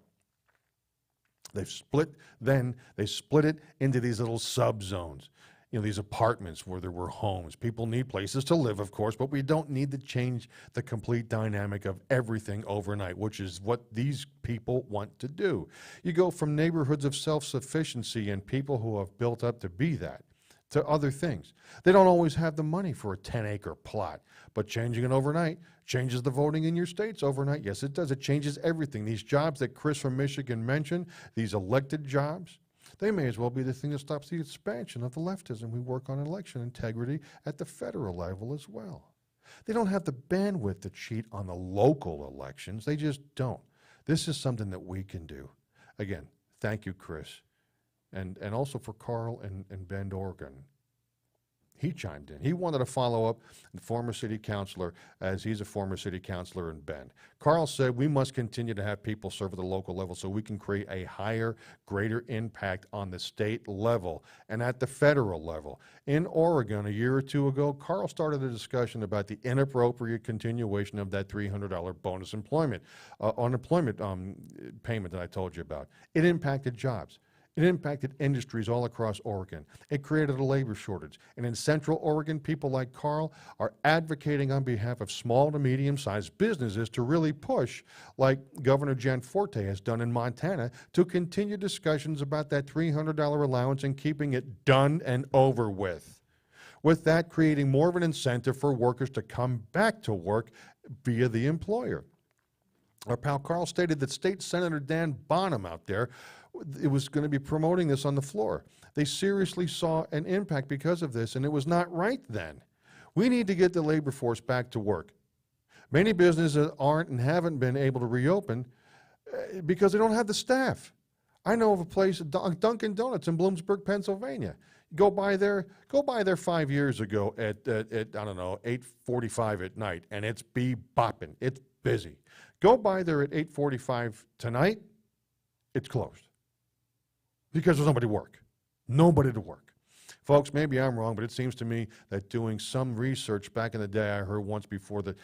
They split it into these little subzones. These apartments where there were homes. People need places to live, of course, but we don't need to change the complete dynamic of everything overnight, which is what these people want to do. You go from neighborhoods of self-sufficiency and people who have built up to be that, to other things. They don't always have the money for a 10-acre plot, but changing it overnight changes the voting in your states overnight. Yes, it does. It changes everything. These jobs that Chris from Michigan mentioned, these elected jobs, they may as well be the thing that stops the expansion of the leftism. We work on election integrity at the federal level as well. They don't have the bandwidth to cheat on the local elections. They just don't. This is something that we can do. Again, thank you, Chris. And also for Carl and Bend, Oregon. He chimed in. He wanted to follow up the former city councilor, as he's a former city councilor in Bend. Carl said we must continue to have people serve at the local level so we can create a higher, greater impact on the state level and at the federal level. In Oregon, a year or two ago, Carl started a discussion about the inappropriate continuation of that $300 bonus unemployment payment that I told you about. It impacted jobs. It impacted industries all across Oregon. It created a labor shortage. And in Central Oregon, people like Carl are advocating on behalf of small to medium-sized businesses to really push, like Governor Gianforte has done in Montana, to continue discussions about that $300 allowance and keeping it done and over with. With that, creating more of an incentive for workers to come back to work via the employer. Our pal Carl stated that State Senator Dan Bonham out there, it was going to be promoting this on the floor. They seriously saw an impact because of this, and it was not right then. We need to get the labor force back to work. Many businesses aren't and haven't been able to reopen because they don't have the staff. I know of a place, Dunkin' Donuts in Bloomsburg, Pennsylvania. Go by there 5 years ago at I don't know, 8:45 at night, and it's bopping. It's busy. Go by there at 8:45 tonight, it's closed. Because there's nobody to work. Nobody to work. Folks, maybe I'm wrong, but it seems to me that doing some research back in the day, I heard once before, that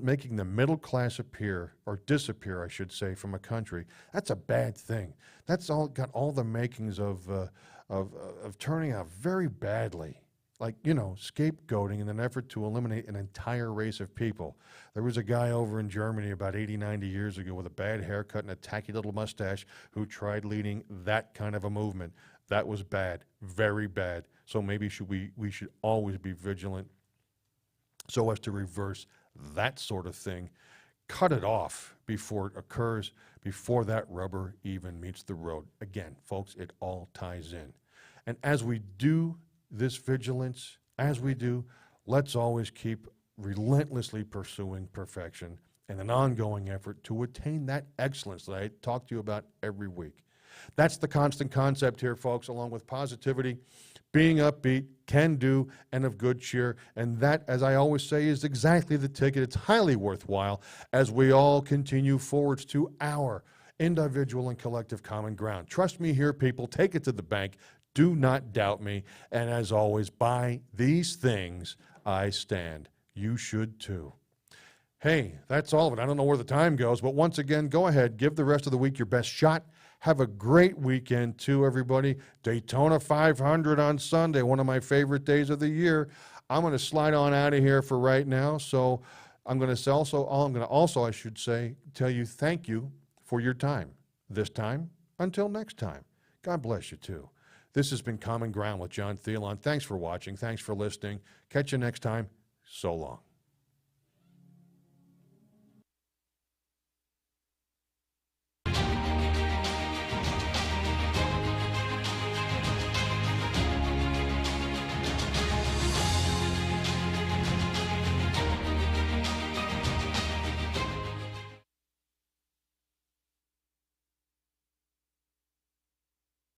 making the middle class appear, or disappear, I should say, from a country, that's a bad thing. That's all got all the makings of turning out very badly. Like, scapegoating in an effort to eliminate an entire race of people. There was a guy over in Germany about 80, 90 years ago with a bad haircut and a tacky little mustache who tried leading that kind of a movement. That was bad, very bad. So maybe we should always be vigilant so as to reverse that sort of thing. Cut it off before it occurs, before that rubber even meets the road. Again, folks, it all ties in. And as we do this vigilance, let's always keep relentlessly pursuing perfection and an ongoing effort to attain that excellence that I talk to you about every week. That's the constant concept here, folks, along with positivity, being upbeat, can do, and of good cheer. And that, as I always say, is exactly the ticket. It's highly worthwhile as we all continue forwards to our individual and collective common ground. Trust me here, people. Take it to the bank. Do not doubt me. And as always, by these things I stand. You should too. Hey, that's all of it. I don't know where the time goes, but once again, go ahead, give the rest of the week your best shot. Have a great weekend too, everybody. Daytona 500 on Sunday, one of my favorite days of the year. I'm going to slide on out of here for right now. So I'm going to also, I should say, tell you thank you for your time. This time, until next time. God bless you too. This has been Common Ground with John Thielon. Thanks for watching. Thanks for listening. Catch you next time. So long.